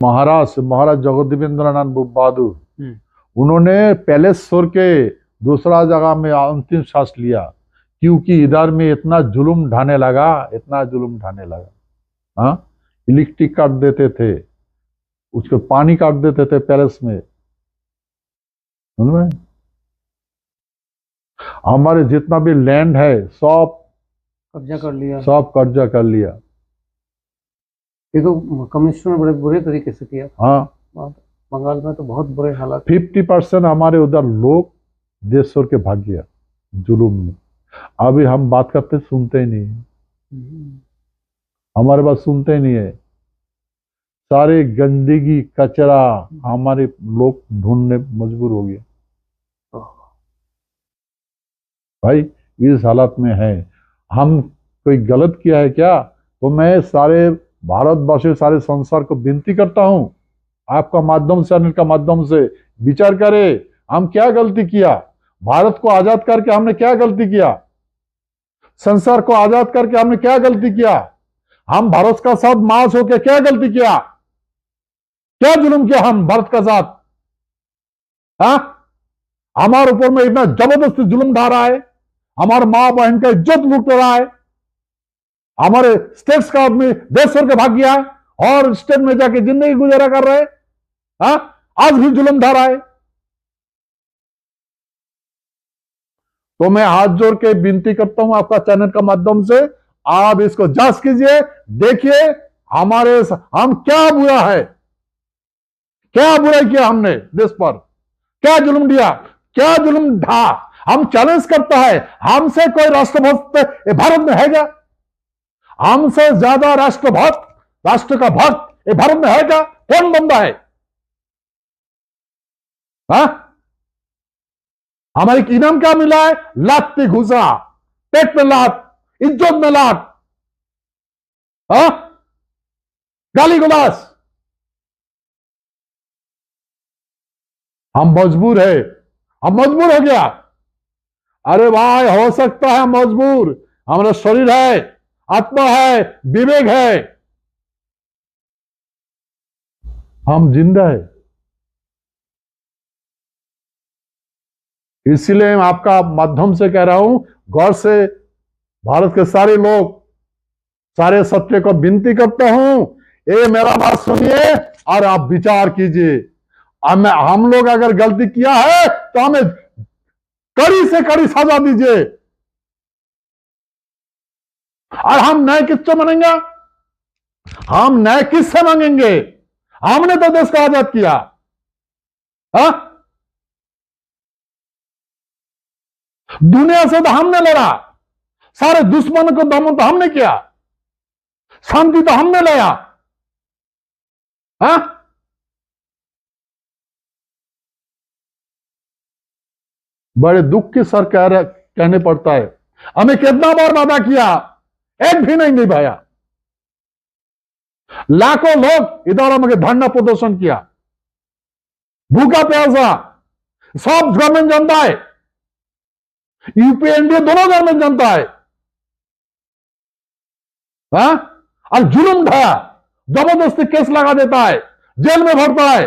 महाराज जगदेवेंद्रनाथ बहादुर, उन्होंने पैलेस छोड़ के दूसरा जगह में अंतिम सांस लिया, क्योंकि इधर में इतना जुल्म ढाने लगा। हाँ, इलेक्ट्रिक काट देते थे, उसको पानी काट देते थे पैलेस में। हमारे जितना भी लैंड है सब कब्जा कर लिया, ये तो कम्युनिस्टों ने बड़े बुरे तरीके से किया। हाँ, बंगाल में तो बहुत बुरे हालात। 50% हमारे उधर लोग देश छोड़ के भाग गया जुलूम में। अभी हम बात करते सुनते ही नहीं, हमारे बात सुनते ही नहीं है। सारे गंदगी कचरा हमारे लोग ढूंढने मजबूर हो गए। भाई इस हालत में है, हम कोई गलत किया है क्या? तो मैं सारे भारतवासी, सारे संसार को विनती करता हूं, आपका माध्यम से, चैनल का माध्यम से विचार करें, हम क्या गलती किया? भारत को आजाद करके हमने क्या गलती किया? संसार को आजाद करके हमने क्या गलती किया? हम भारत का साथ मास होकर क्या गलती किया? क्या जुल्म किया हम भारत का साथ? हाँ, हमारे ऊपर में इतना जबरदस्ती जुल्म ढा रहा है, हमारे मां बहन का इज्जत लूट रहा है, हमारे स्टेट्स का आदमी देश छोड़ के भाग गया है और स्टेट में जाके जिंदगी गुजारा कर रहे हैं। हाँ, आज भी जुल्म ढा रहा है। तो मैं हाथ जोड़ के विनती करता हूं आपका चैनल का माध्यम से, आप इसको जांच कीजिए, देखिए हम क्या बुरा है, क्या बुराई किया हमने देश पर, क्या जुल्म दिया, क्या जुल्म ढा। हम चैलेंज करता है, हमसे कोई राष्ट्रभक्त भारत में है क्या? हमसे ज्यादा राष्ट्रभक्त, राष्ट्र का भक्त ये भारत में है क्या? कौन बंदा है? हाँ, हमारे इनाम क्या मिला है? लात घुसा, पेट में लात, इज्जत में लात, हाँ, गाली गुलास। हम मजबूर है, हम मजबूर हो गया। अरे भाई, हो सकता है मजबूर, हमारा शरीर है, आत्मा है, विवेक है, हम जिंदा है। इसलिए मैं आपका माध्यम से कह रहा हूं, गौर से भारत के सारे लोग, सारे सत्य को विनती करता हूं, ये मेरा बात सुनिए और आप विचार कीजिए। हम लोग अगर गलती किया है तो हमें कड़ी से कड़ी सजा दीजिए, और हम न्याय किससे मांगेंगे? हम न्याय किससे मांगेंगे? हमने तो देश को आजाद किया। हा? दुनिया से तो हमने लड़ा, सारे दुश्मनों को दमन तो हमने किया, शांति तो हमने लाया। हा? बड़े दुख के सर कहने पड़ता है, हमें कितना बार वादा किया, एक भी नहीं निभाया। लाखों लोग इधर में धरना प्रदर्शन किया, भूखा प्यासा, सब गवर्नमेंट जनता है, यूपी एनडीए दोनों गवर्नमेंट जनता है। हाँ? और जुल्म ढाया, जबरदस्ती केस लगा देता है, जेल में भरता है,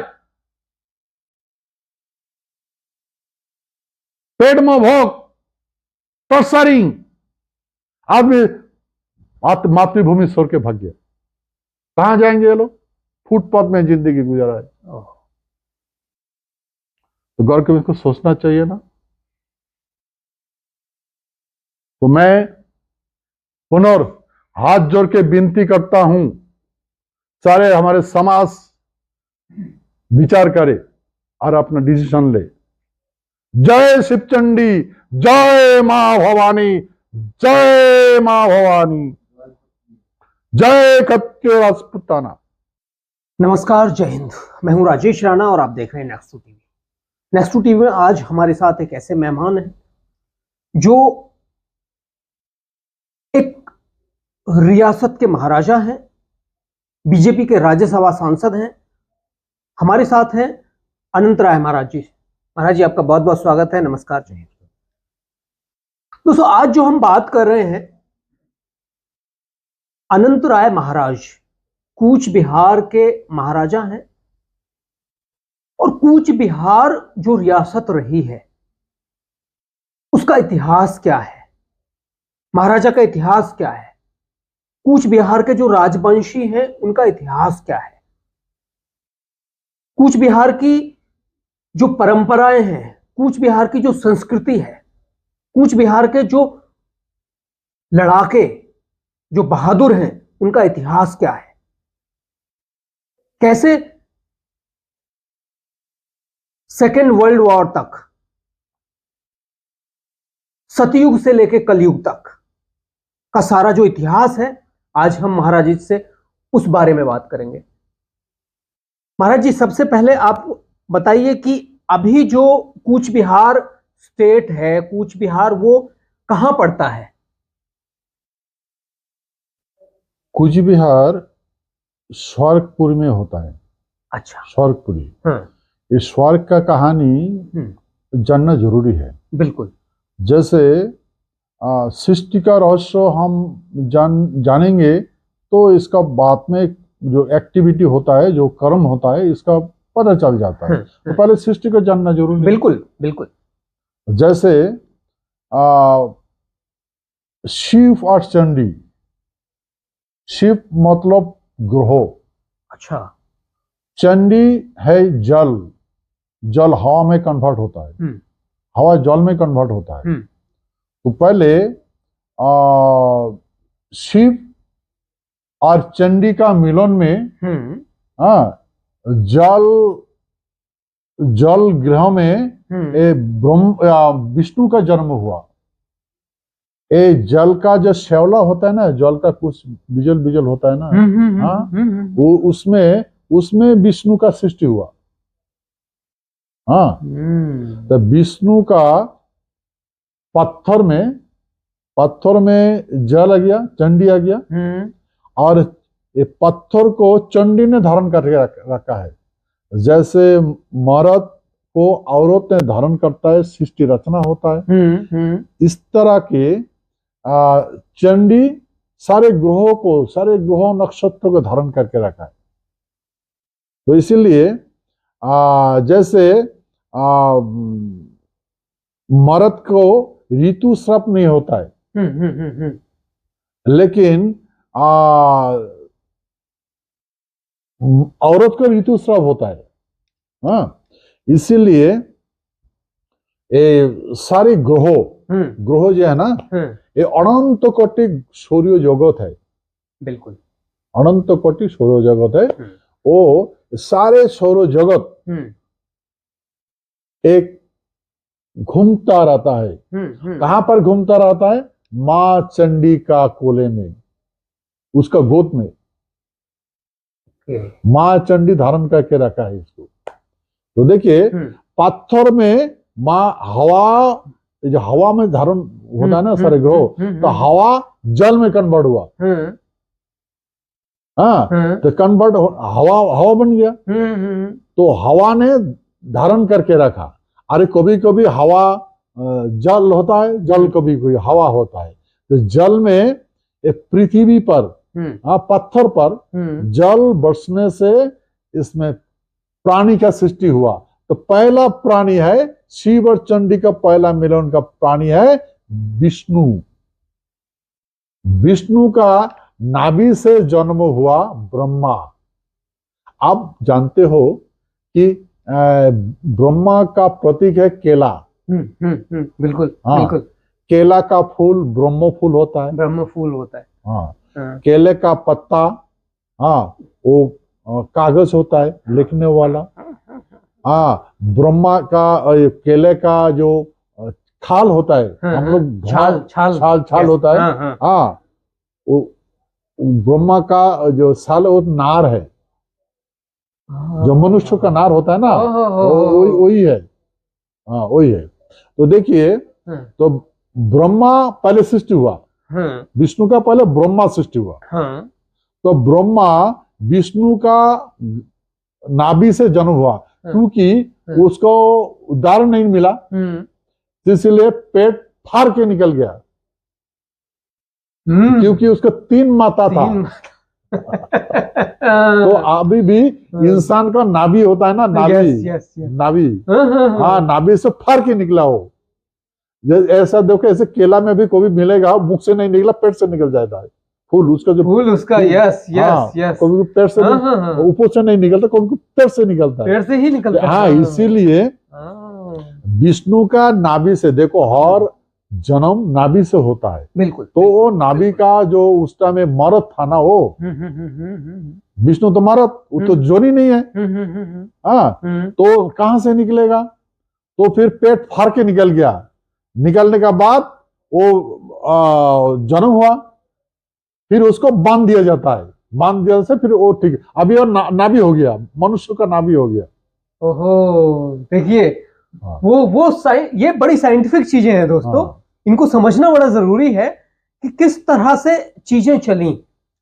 पेट में भोग, टॉर्चरिंग। आदमी मातृभूमि छोड़ के भाग गया। कहां जाएंगे ये लोग? फुटपाथ में जिंदगी गुजारा है। तो गौर के इसको सोचना चाहिए ना। तो मैं पुनः हाथ जोड़ के विनती करता हूं, सारे हमारे समाज विचार करे और अपना डिसीजन ले। जय शिवचंडी, जय मां भवानी, जय मां भवानी, जय खत्य राजपुताना। नमस्कार, जय हिंद। मैं हूं राजेश राणा और आप देख रहे हैं नेक्स्ट टीवी। नेक्स्ट टीवी में आज हमारे साथ एक ऐसे मेहमान हैं जो एक रियासत के महाराजा हैं, बीजेपी के राज्यसभा सांसद हैं। हमारे साथ हैं अनंत राय महाराज जी। महाराज जी, आपका बहुत बहुत स्वागत है। नमस्कार। जय हिंद। दोस्तों, आज जो हम बात कर रहे हैं, अनंत राय महाराज कूच बिहार के महाराजा हैं। और कूच बिहार जो रियासत रही है उसका इतिहास क्या है, महाराजा का इतिहास क्या है, कूच बिहार के जो राजवंशी हैं उनका इतिहास क्या है, कूच बिहार की जो परंपराएं हैं, कूच बिहार की जो संस्कृति है, कूच बिहार के जो लड़ाके, जो बहादुर हैं, उनका इतिहास क्या है, कैसे सेकेंड वर्ल्ड वॉर तक, सतयुग से लेकर कलयुग तक का सारा जो इतिहास है, आज हम महाराज जी से उस बारे में बात करेंगे। महाराज जी, सबसे पहले आप बताइए कि अभी जो कूच बिहार स्टेट है, कूच बिहार, वो कहां पड़ता है? कूच बिहार स्वर्गपुरी में होता है। अच्छा। स्वर्गपुरी। इस स्वर्ग का कहानी जानना जरूरी है। बिल्कुल। जैसे सृष्टि का रहस्य हम जानेंगे तो इसका बाद में जो एक्टिविटी होता है, जो कर्म होता है, इसका पता चल जाता है। तो पहले सृष्टि को जानना जरूरी है। बिल्कुल बिल्कुल। जैसे शिव और चंडी। शिव मतलब ग्रह। अच्छा। चंडी है जल। जल हवा में कन्वर्ट होता है, हवा जल में कन्वर्ट होता है। तो पहले शिव और चंडी का मिलन में जल जल ग्रह में विष्णु का जन्म हुआ। ये जल का जो श्यावला होता है ना, जल का कुछ बिजल बिजल होता है ना, वो उसमें विष्णु का सृष्टि हुआ। तो विष्णु का पत्थर में जल आ गया, चंडी आ गया, और ये पत्थर को चंडी ने धारण करके रखा है। जैसे मर्द को औरत ने धारण करता है, सृष्टि रचना होता है, इस तरह के चंडी सारे ग्रहों नक्षत्रों को धारण करके रखा है। तो इसीलिए जैसे मर्द को ऋतुस्राव नहीं होता है, लेकिन औरत को ऋतुस्राव होता है। इसीलिए ये सारे ग्रह जो है ना, ये अनंत कोटि सूर्य जगत है। बिल्कुल, अनंत कोटि सौर जगत है। वो सारे सौर जगत एक घूमता रहता है। कहां पर घूमता रहता है? मां चंडी का कोले में, उसका गोद में मां चंडी धारण करके रखा है इसको। तो देखिए, पत्थर में मां जो हवा में धारण होता है ना सारे ग्रह, तो हवा जल में कन्वर्ट हुआ। तो कन्वर्ट हवा बन गया। तो हवा ने धारण करके रखा। अरे कभी कभी हवा जल होता है, जल कभी कोई हवा होता है। तो जल में एक पृथ्वी पर पत्थर पर जल बरसने से इसमें प्राणी का सृष्टि हुआ। तो पहला प्राणी है, शिव और चंडी का पहला मिलन का प्राणी है विष्णु। विष्णु का नाभि से जन्म हुआ ब्रह्मा। आप जानते हो कि ब्रह्मा का प्रतीक है केला। बिल्कुल बिल्कुल। केला का फूल ब्रह्म फूल होता है। ब्रह्म फूल होता है। केले का पत्ता वो कागज होता है लिखने वाला। ब्रह्मा का केले का जो छाल होता है, हम लोग छाल होता है। वो ब्रह्मा का जो छाल वो नार है, जो मनुष्य का नार होता है ना, वही है। वही है। तो देखिए, तो ब्रह्मा पहले सृष्टि हुआ। विष्णु का पहले ब्रह्मा सृष्टि हुआ। तो ब्रह्मा विष्णु का नाभि से जन्म हुआ, क्योंकि उसको उदाहरण नहीं मिला, इसलिए पेट फाड़ के निकल गया। क्योंकि उसका 3 माता था। तो अभी भी इंसान का नाभि होता है ना, नाभि, नाभि, हाँ, नाभि से फर के निकला हो। ऐसा देखो, ऐसे केला में भी कोई मिलेगा, मुख से नहीं निकला, पेट से निकल जाता है फूल, उसका जो फूल उसका, यस यस यस, कभी पेट से, ऊपर से नहीं निकलता, कभी पेट से निकलता है, पेट से ही निकलता है। हाँ, इसीलिए विष्णु का नाभि से, देखो, हर जन्म नाभि से होता है। बिल्कुल। तो वो नाभि का जो उस टाइम में मर्द था ना, वो विष्णु तो मर्द, वो तो जोनी नहीं है, हाँ, तो कहां से निकलेगा? तो फिर पेट फाड़ के निकल गया, निकलने का बाद वो जन्म हुआ, फिर उसको बांध दिया जाता है, बांध दिया से फिर वो ठीक, अभी और नाभि हो गया, मनुष्य का नाभि हो गया। ओहो, देखिए, वो ये बड़ी साइंटिफिक चीजें हैं दोस्तों, इनको समझना बड़ा जरूरी है कि किस तरह से चीजें चली।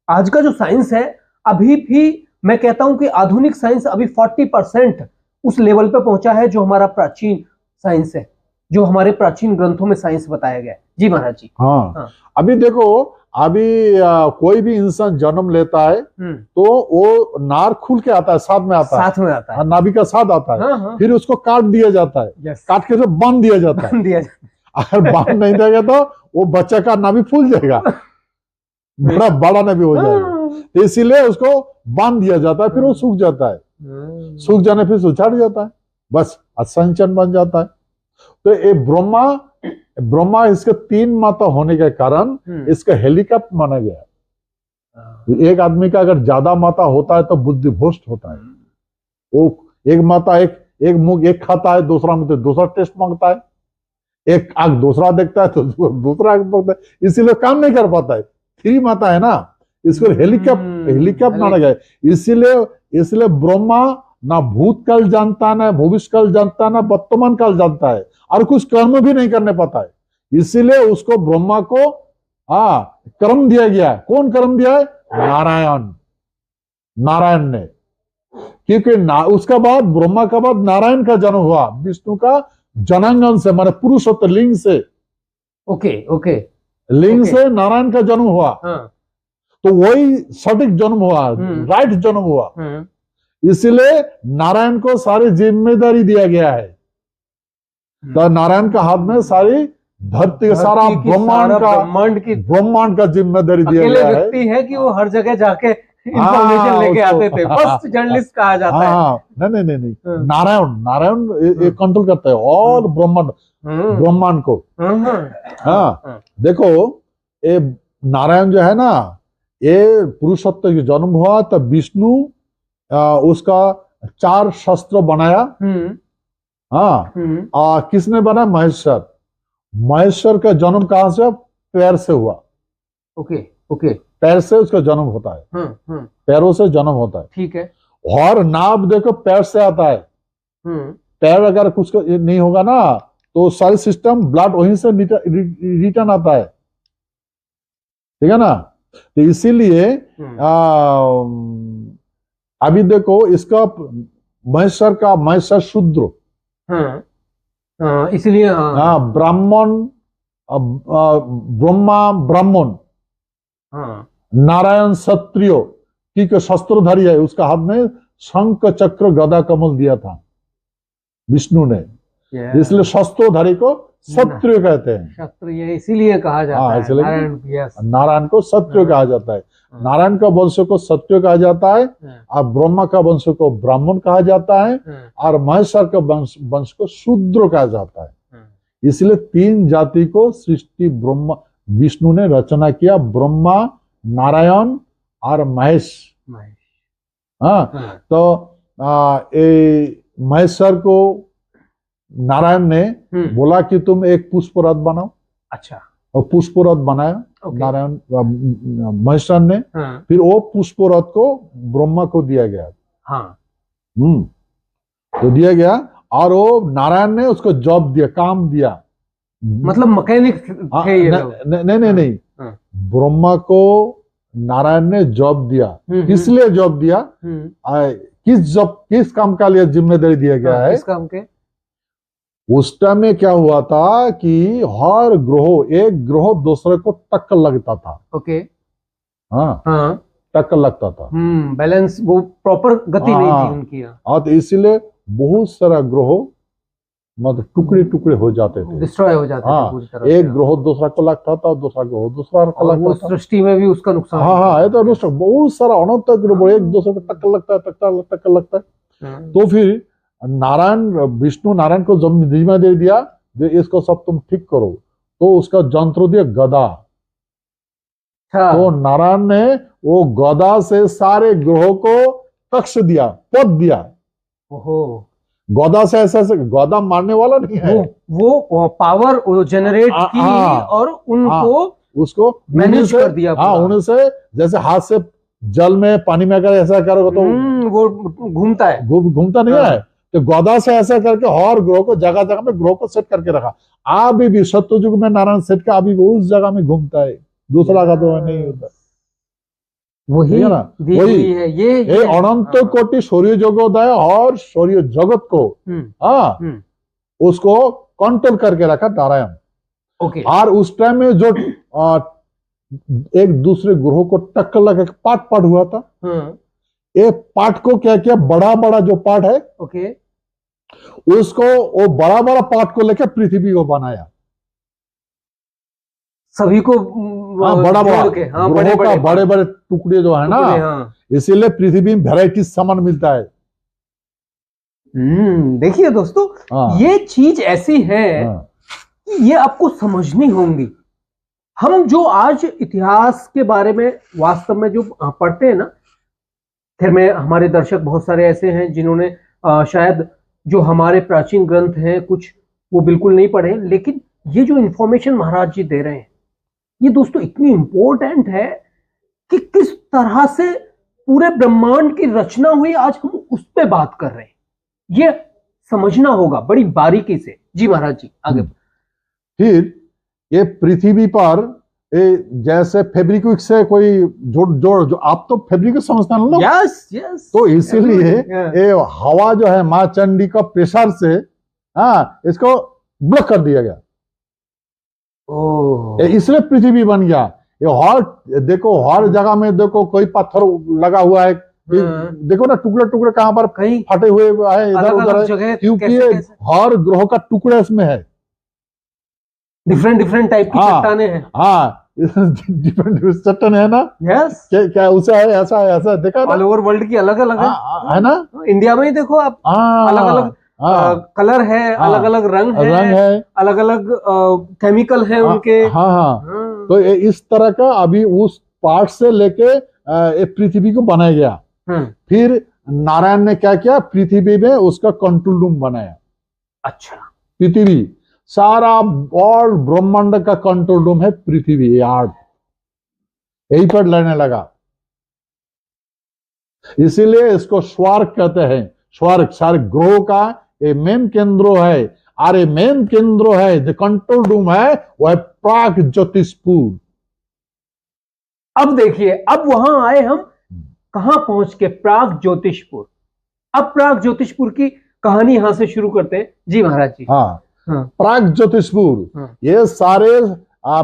आज का जो साइंस है, अभी भी मैं कहता हूं कि आधुनिक साइंस अभी 40% उस लेवल पे पहुंचा है जो हमारा प्राचीन साइंस है, जो हमारे प्राचीन ग्रंथों में साइंस बताया गया है। जी महाराज जी। हाँ। अभी देखो, अभी कोई भी इंसान जन्म लेता है तो वो नार खुल के आता है, साथ में आता है, साथ में आता है, नाभि का साथ आता है। हाँ। फिर उसको काट दिया जाता है, काट के तो बांध दिया जाता है। अगर बांध नहीं देगा तो वो बच्चा का नाभि फूल जाएगा, बड़ा बड़ा नाभि हो जाएगा, इसीलिए उसको बांध दिया जाता है, फिर वो सूख जाता है, सूख जाने फिर उछाड़ जाता है, बस असंचन बन जाता है। तो ये ब्रह्मा इसके 3 माता होने के कारण इसका हेलीकॉप्टर माना गया। एक आदमी का अगर ज्यादा माता होता है तो बुद्धि भ्रष्ट होता है। वो एक माता एक मुंह एक खाता है, दूसरा मुंह दूसरा टेस्ट मांगता है, एक आंख दूसरा देखता है तो दूसरा आंख मांगता है, इसीलिए काम नहीं कर पाता है। 3 माता है ना, इसको हेलीकॉप्टर माना गया। इसीलिए ब्रह्मा ना भूतकाल जानता, ना भविष्य काल जानता, ना वर्तमान काल जानता है, और कुछ कर्म भी नहीं करने पाता है। इसीलिए उसको, ब्रह्मा को कर्म दिया गया है। कौन कर्म दिया है? नारायण ने, क्योंकि उसका बाद, ब्रह्मा का बाद नारायण का जन्म हुआ, विष्णु का जनांगन से, माने पुरुषोत्तर लिंग से। ओके लिंग से नारायण का जन्म हुआ। तो वही सटीक जन्म हुआ, राइट जन्म हुआ। इसलिए नारायण को सारी जिम्मेदारी दिया गया है। तो नारायण का हाथ में सारी धरती, सारा ब्रह्मांड का जिम्मेदारी दिया गया है। व्यक्ति है कि वो हर जगह जाके इंफॉर्मेशन लेके आते थे, फर्स्ट जर्नलिस्ट कहा जाता है। नहीं, नारायण ये कंट्रोल करता है और ब्रह्मांड को। हाँ, देखो, ये नारायण जो है ना, ये पुरुषोत्तर की जन्म हुआ तब विष्णु उसका 4 शस्त्र बनाया। हाँ, किसने बनाया? महेश्वर का जन्म कहां से? पैर से हुआ। ओके पैर से उसका जन्म होता है, पैरों से जन्म होता है, ठीक है। और नाभ देखो पैर से आता है। पैर अगर कुछ नहीं होगा ना तो सारी सिस्टम, ब्लड वहीं से रिटर्न आता है, ठीक है ना। तो इसीलिए अभी देखो, इसका महेश्वर शूद्र, इसलिए ब्राह्मण, ब्रह्मा ब्राह्मण, नारायण क्षत्रिय, क्योंकि शस्त्रधारी है, उसका हाथ में शंख चक्र गदा कमल दिया था विष्णु ने, इसलिए शस्त्रधारी को क्षत्रिय कहते हैं। क्षत्रिय इसीलिए कहा जाता है, नारायण को क्षत्रिय कहा जाता है। नारायण का वंश को क्षत्रिय कहा जाता है, और ब्रह्मा का वंश को ब्राह्मण कहा जाता है, और महेश्वर का वंश को शूद्र कहा जाता है। इसलिए 3 जाति को सृष्टि ब्रह्मा विष्णु ने रचना किया, ब्रह्मा, नारायण और महेश। हाँ, तो महेश्वर को नारायण ने बोला कि तुम एक पुष्परथ बनाओ। अच्छा। और पुष्परथ बनाया नारायण, महेश्वर ने। फिर वो पुष्परथ को ब्रह्मा को दिया गया। तो दिया गया, और वो नारायण ने उसको जॉब दिया, काम दिया, मतलब मैकेनिक थे ये लोग। नहीं, ब्रह्मा को नारायण ने जॉब दिया। किसलिए जॉब दिया? किस काम का लिए जिम्मेदारी दिया गया है? किस काम के? उस टाइम में क्या हुआ था कि हर ग्रह, एक ग्रह दूसरे को टक्कर लगता था। ओके। हाँ, टक्कर लगता था। बैलेंस, वो प्रॉपर गति नहीं थी उनकी। हाँ, तो इसीलिए बहुत सारा ग्रह मतलब टुकड़े टुकड़े हो जाते थे, डिस्ट्रॉय हो जाते थे पूरी तरह से। एक ग्रह दूसरा को लगता था, दूसरा ग्रह दूसरा को लगता था। सृष्टि में भी उसका नुकसान। हाँ, ये तो बहुत सारा अनंत ग्रह एक दूसरे को टक्कर लगता है, टक्कर लगता है। तो फिर विष्णु नारायण को जब जिम्मा दे दिया, इसको सब तुम ठीक करो, तो उसका जंत्र दिया गदा। तो नारायण ने वो गदा से सारे ग्रहों को कक्ष दिया, पद दिया। गदा से ऐसा गदा मारने वाला नहीं है, वो पावर जनरेट की और उनको उसको मैनेज कर दिया। उन्हें से जैसे हाथ से जल में पानी में अगर ऐसा करोगे तो वो घूमता है, घूमता नहीं है। तो गदा से ऐसा करके हर ग्रह को जगह जगह में ग्रह को सेट करके रखा। अभी भी सत्ययुग में नारायण सेट का अभी वो उस जगह में घूमता है, दूसरा का तो नहीं होता। वही है ये अनंत कोटि सूर्य जगोदय और सूर्य जगत को उसको कंट्रोल करके रखा नारायण। और उस टाइम में जो एक दूसरे ग्रहों को टक्कर लगा के पाठ हुआ था, ये पाठ को क्या किया, बड़ा बड़ा जो पाठ है उसको, वो बड़ा बड़ा पाठ को लेकर पृथ्वी को बनाया, सभी को बड़ा बड़ा बड़े बड़े टुकड़े जो है ना, इसीलिए पृथ्वी में वैरायटी सामान मिलता है। देखिए दोस्तों, ये चीज ऐसी है कि ये आपको समझनी होंगी। हम जो आज इतिहास के बारे में वास्तव में जो पढ़ते हैं ना, फिर में हमारे दर्शक बहुत सारे ऐसे हैं जिन्होंने शायद जो हमारे प्राचीन ग्रंथ हैं कुछ वो बिल्कुल नहीं पढ़े, लेकिन ये जो इंफॉर्मेशन महाराज जी दे रहे हैं ये दोस्तों इतनी इंपॉर्टेंट है कि किस तरह से पूरे ब्रह्मांड की रचना हुई, आज हम उस पे बात कर रहे हैं। ये समझना होगा बड़ी बारीकी से। जी महाराज जी आगे। फिर ये पृथ्वी पर जैसे फेब्रिक्विक से कोई जो आप तो फेब्रिक समझते हैं ना। यस। तो इसीलिए ये हवा जो है माँ चंडी का प्रेशर से इसको ब्लॉक कर दिया गया, इसलिए पृथ्वी बन गया। ये हर देखो, हर जगह में देखो कोई पत्थर लगा हुआ है, देखो ना टुकड़े टुकड़े कहां पर कहीं फटे हुए है, इधर उधर, क्योंकि हर ग्रह का टुकड़ा इसमें है, डिफरेंट टाइप की चट्टाने हैं। डिफरेंट चट्टान है ना। यस, क्या उसे है ऐसा देखा ना, ऑल ओवर वर्ल्ड की अलग अलग है ना। इंडिया में ही देखो आप, अलग अलग कलर है, अलग अलग रंग है, अलग अलग केमिकल है उनके। तो इस तरह का अभी उस पार्ट से लेके पृथ्वी को बनाया गया। फिर नारायण ने क्या किया, पृथ्वी में उसका कंट्रोल रूम बनाया। अच्छा, पृथ्वी सारा और ब्रह्मांड का कंट्रोल रूम है पृथ्वी, आर्ट, यही पर लेने लगा। इसीलिए इसको स्वर्ग कहते हैं। स्वर्ग सारे ग्रह का ये मेन केंद्र है, और ये मेन केंद्र है, जो कंट्रोल रूम है वह प्राग ज्योतिषपुर। अब देखिए, अब वहां आए हम, कहां पहुंच के, प्राग ज्योतिषपुर। अब प्राग ज्योतिषपुर की कहानी यहां से शुरू करते हैं। जी महाराज जी। प्राग ज्योतिषपुर, ये सारे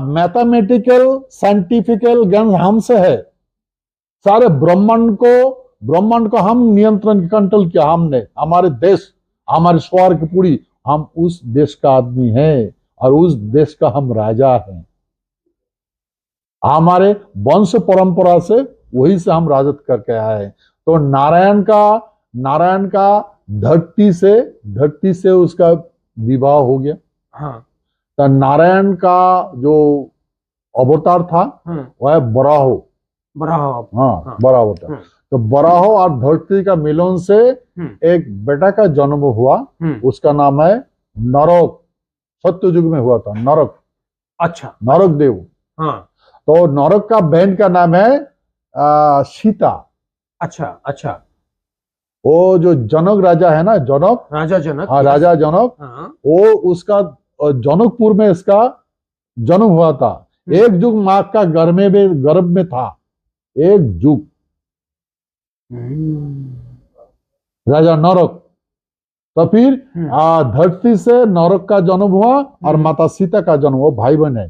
मैथमेटिकल साइंटिफिकल ज्ञान हमसे है। सारे ब्रह्मांड को हम नियंत्रण कंट्रोल किया हमने, हमारे देश, हमारे स्वर्ग पूरी, हम उस देश का आदमी हैं और उस देश का हम राजा हैं। हमारे वंश परंपरा से वही से हम राजत्व करके आए हैं। तो नारायण का धरती से उसका विवाह हो गया। तो नारायण का जो अवतार था वह बराहो अवतार। तो बराहो और धरती का मिलन से एक बेटा का जन्म हुआ, उसका नाम है नरक। सत्ययुग में हुआ था नरक। अच्छा, नरक देव। तो नरक का बहन का नाम है सीता। अच्छा। वो जो जनक राजा है ना, राजा जनक, वो उसका जनकपुर में इसका जन्म हुआ था। एक युग माँ का गर्भ में था, एक युग राजा नरक। तो फिर धरती से नरक का जन्म हुआ और माता सीता का जन्म हुआ, भाई बहन है।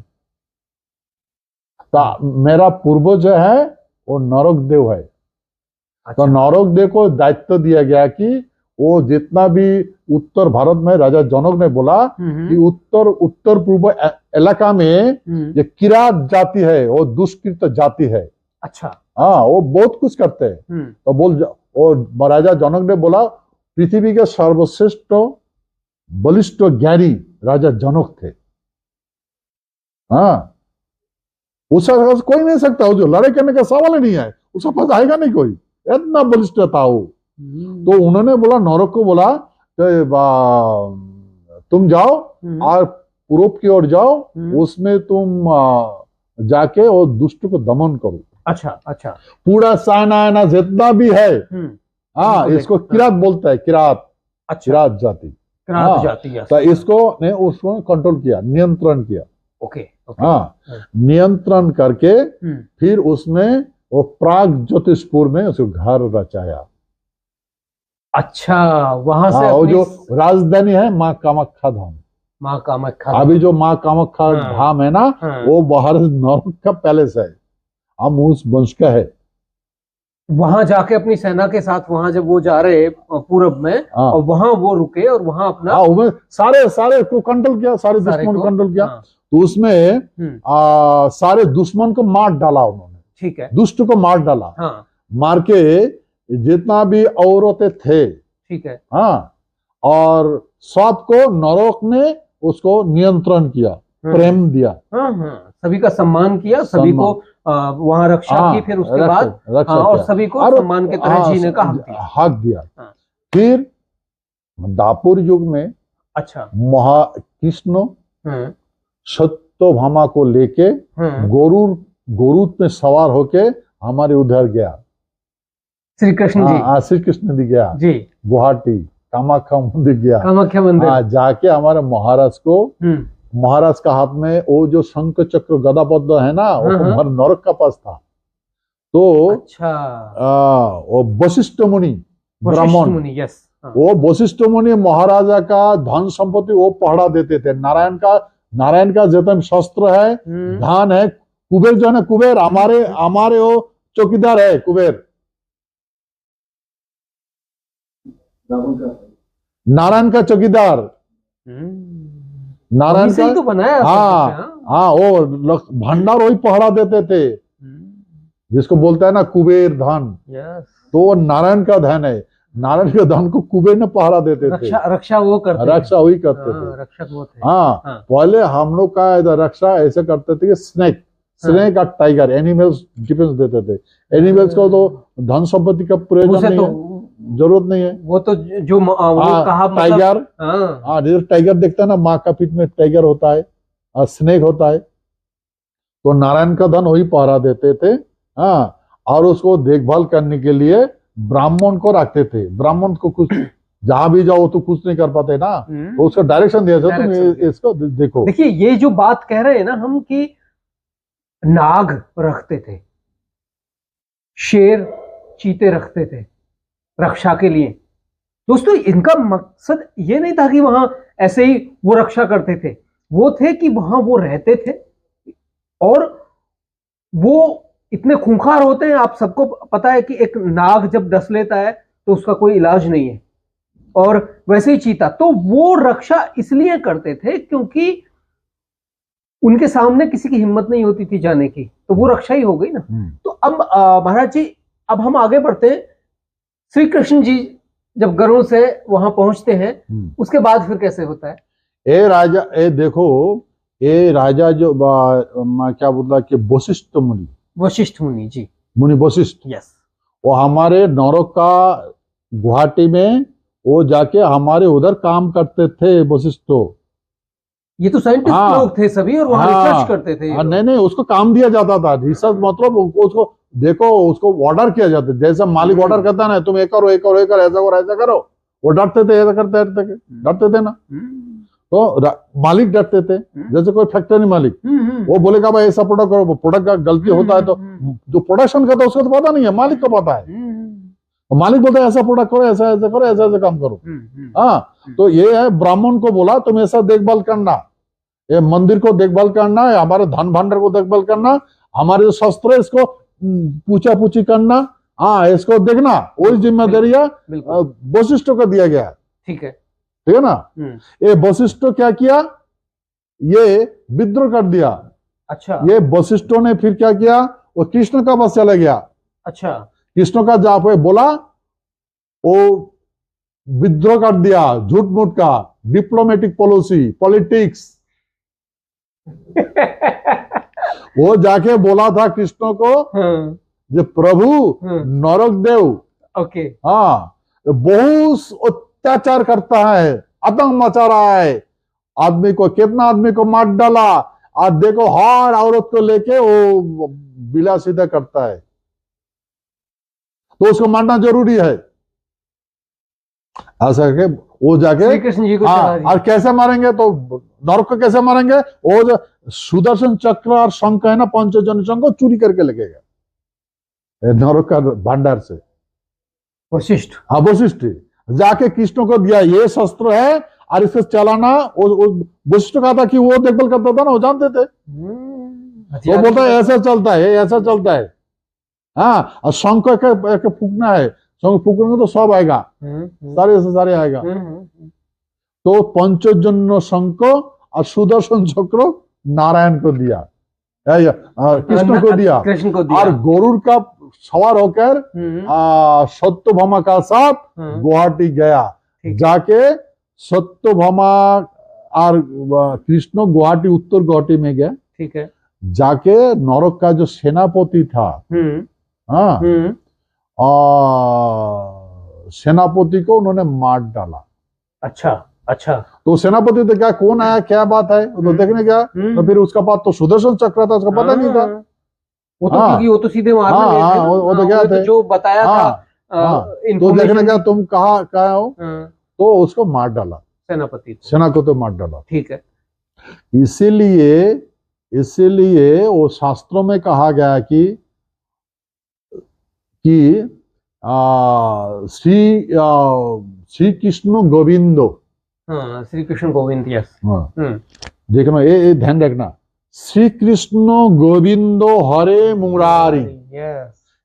तो मेरा पूर्वज है वो नरक देव है। तो अच्छा। नरक देव को दायित्व दिया गया कि वो जितना भी उत्तर भारत में राजा जनक ने बोला कि उत्तर पूर्व इलाका में ये किरात जाति है, वो दुष्कृत जाति है। अच्छा। हाँ, वो बहुत कुछ करते हैं। तो और राजा जनक ने बोला पृथ्वी के सर्वश्रेष्ठ बलिष्ठ ज्ञानी राजा जनक थे। हाँ, उसका पास कोई नहीं सकता, जो लड़ाई करने का सवाल ही नहीं है, उसका पास आएगा नहीं कोई, इतना बलिष्ठ था वो। तो उन्होंने बोला, नरक को बोला तुम जाओ और पूर्व की ओर जाओ, उसमें तुम जाके और दुष्ट को दमन करो। अच्छा अच्छा। पूरा सायना जितना भी है, हाँ, इसको किरात बोलता है, किरात। अच्छा। किरात जाति, किरात जाति। तो इसको ने उसको कंट्रोल किया, नियंत्रण किया। ओके। हाँ, नियंत्रण करके फिर उसमें वो प्राग ज्योतिषपुर में उसको घर रचाया। अच्छा, वहां से वो जो राजधानी है माँ कामाख्या धाम। माँ कामाख्या, अभी जो माँ कामाख्या धाम है ना, वो बाहर नरक का पैलेस है, हम उस वंश का है। वहां जाके अपनी सेना के साथ वहां जब वो जा रहे पूरब में, और वहां वो रुके और वहां अपना सारे को कंट्रोल किया, सारे दुश्मन को कंट्रोल किया। तो उसमें सारे दुश्मन को मार डाला उन्होंने। ठीक है। दुष्ट को मार डाला। मार के जितना भी औरतें थे, ठीक है, हाँ, और सबको नरक ने उसको नियंत्रण किया, प्रेम दिया। सभी का सम्मान किया, सभी को वहां रक्षा की, फिर उसके बाद और सभी को सम्मान के तरह जीने का हक दिया। फिर दापुर युग में, अच्छा, महाकृष्ण सत्यभामा को लेके गरुड़ में सवार होके हमारे उधर गया। श्री कृष्ण जी, श्री कृष्ण जी गया जी, गुवाहाटी कामाख्या मंदिर गया। कामाख्या मंदिर जाके हमारे महाराज को, महाराज का हाथ में वो जो शंख चक्र गदा पद्म है ना, वो हमारे नरक का पास था। तो अच्छा, वो वशिष्ठ मुनि ब्राह्मण, यस, वो वशिष्ठ मुनि महाराजा का धन संपत्ति वो पहरा देते थे। नारायण का जितना शस्त्र है, धन है, कुबेर जो है ना, कुबेर हमारे वो चौकीदार है, कुबेर नारायण का चौकीदार। नारायण का तो बनाया। हाँ, वो भंडार वही पहरा देते थे, जिसको बोलता है ना कुबेर धन। तो वो नारायण का धन है, नारायण के धन को कुबेर ने पहरा देते थे। रक्षा वो करते, रक्षा वही करते थे। रक्षक वो थे। हाँ, पहले हम लोग का रक्षा ऐसे करते थे कि स्नेक और टाइगर एनिमल्स डिफेंस देते थे। एनिमल्स को तो धन संपत्ति का प्रयोजन नहीं है, जरूरत नहीं है। वो तो जो कहा टाइगर, जैसे टाइगर देखता है ना, माँ का पीठ में टाइगर होता है, स्नेक होता है। तो नारायण का धन वही पहरा देते थे। हाँ, और उसको देखभाल करने के लिए ब्राह्मण को रखते थे। ब्राह्मण को कुछ जहां भी जाओ तो कुछ नहीं कर पाते ना, तो उसको डायरेक्शन दिया जाता, तुम इसको देखो। देखिए, ये जो बात कह रहे हैं ना हम कि नाग रखते थे, शेर चीते रखते थे रक्षा के लिए। दोस्तों, इनका मकसद ये नहीं था कि वहां ऐसे ही वो रक्षा करते थे, वो थे कि वहां वो रहते थे, और वो इतने खूंखार होते हैं। आप सबको पता है कि एक नाग जब डस लेता है तो उसका कोई इलाज नहीं है, और वैसे ही चीता। तो वो रक्षा इसलिए करते थे क्योंकि उनके सामने किसी की हिम्मत नहीं होती थी जाने की, तो वो रक्षा ही हो गई ना। तो अब महाराज जी, अब हम आगे बढ़ते हैं। श्री कृष्ण जी जब गरुड़ से वहां पहुंचते हैं, उसके बाद फिर कैसे होता है? राजा, देखो, राजा जो क्या बोलता कि वशिष्ठ मुनि जी, मुनि वशिष्ठ, यस, वो हमारे नरक का गुवाहाटी में वो जाके हमारे उधर काम करते थे। वशिष्ठ ये तो साइंटिस्ट लोग थे सभी, और वहां रिसर्च करते थे। नहीं, उसको काम दिया जाता था। रिसर्च मतलब उसको देखो, उसको ऑर्डर किया जाता, जैसा मालिक ऑर्डर करता है ना, तुम एक करो, ऐसा करो, ऐसा करो, वो डरते थे, ऐसा डरते थे ना। तो मालिक डरते थे, जैसे कोई फैक्ट्री मालिक, वो बोलेगा भाई ऐसा प्रोडक्ट करो, प्रोडक्ट का गलती होता है तो जो प्रोडक्शन करता है उसको तो पता नहीं है, मालिक को पता है। तो मालिक बोलता है ऐसा प्रोडक्ट करो, ऐसा करो, ऐसा काम करो। हाँ, तो ये है, ब्राह्मण को बोला तुम ऐसा देखभाल करना, ये मंदिर को देखभाल करना, हमारे धन भंडार को देखभाल करना, हमारे जो शस्त्र है इसको पूछा पूछी करना, हाँ इसको देखना, वही जिम्मेदारी बिल्कुल वशिष्ठ को दिया गया। ठीक है। ठीक है ना। ये वशिष्ठ क्या किया, ये विद्रोह कर दिया। अच्छा। ये वशिष्ठों ने फिर क्या किया, वो कृष्ण का पास चला गया। अच्छा। कृष्ण का जहाँ पे बोला वो विद्रोह कर दिया, झूठ मूठ का, डिप्लोमेटिक पॉलिसी, पॉलिटिक्स। वो जाके बोला था कृष्ण को, जो प्रभु नरक देव, ओके, हाँ बहुत अत्याचार करता है, आतंक मचा रहा है, आदमी को कितना आदमी को मार डाला, आज देखो हर औरत को लेके वो विलासिता करता है, तो उसको मारना जरूरी है। ऐसा करके वो जाके कृष्ण जी को और कैसे मारेंगे, तो नरक को कैसे मारेंगे, वो जो सुदर्शन चक्र और शंख है ना, पंचजन शंख, चोरी करके लेके गया नरक का भंडार से वशिष्ठ। हाँ वशिष्ठ जाके कृष्ण को दिया, ये शस्त्र है और इसको चलाना। वशिष्ठ कहा था कि वो देखभाल करता था ना, वो जानते थे, वो बोलता है ऐसा चलता है, ऐसा चलता है। हाँ, और शंख के फूकना है, शंख फूकेंगे तो सब आएगा, सारे से सारे आएगा। तो पंचजन्य शंख और सुदर्शन चक्र नारायण को दिया, कृष्ण को दिया, और गरुड़ का सवार होकर सत्यभामा का साथ गुवाहाटी गया। जाके सत्यभामा और कृष्ण गुवाहाटी, उत्तर गुवाहाटी में गया। ठीक है। जाके नरक का जो सेनापति था, हाँ, सेनापति को उन्होंने मार डाला। अच्छा अच्छा। तो सेनापति तो क्या, कौन आया, क्या बात है, तो देखने गया, तो फिर उसका पास तो सुदर्शन चक्र था, उसका पता नहीं था। वो तो क्योंकि वो तो सीधे मारने गए थे, वो तो क्या थे, जो बताया था तो देखने गया, तुम कहाँ हो, तो उसको मार डाला, सेना को तो मार डाला। ठीक है। इसीलिए वो शास्त्रों में कहा गया कि श्री कृष्ण गोविंदो, श्री कृष्ण गोविंद, यस। देखना, ये ध्यान रखना, श्री कृष्ण गोविंदो हरे मुरारी,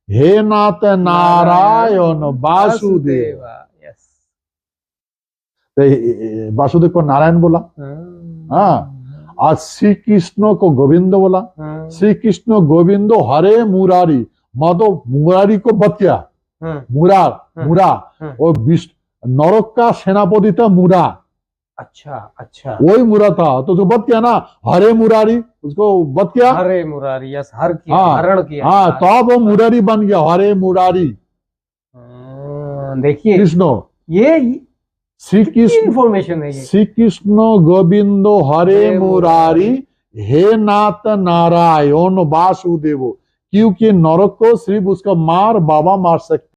हे नाथ नारायण वासुदेव। वासुदेव को नारायण बोला, हाँ, आज श्री कृष्ण को गोविंद बोला। श्री कृष्ण गोविंद हरे मुरारी, मतलब मुरारी को बच गया, मुरा और नरक का सेनापति था मुरा। अच्छा अच्छा, वही मुरा था, तो जो बच गया ना, हरे मुरारी, उसको बच गया, हरे मुरारी, यस, हर किया, हरण किया, हाँ, तो अब वो मुरारी बन गया, हरे मुरारी। देखिए कृष्ण, ये श्री कृष्ण इंफॉर्मेशन है, श्री कृष्ण गोविंदो हरे मुरारी, हे नाथ नारायण वासुदेव, क्योंकि नरक को सिर्फ उसका मार बाबा मार सकते।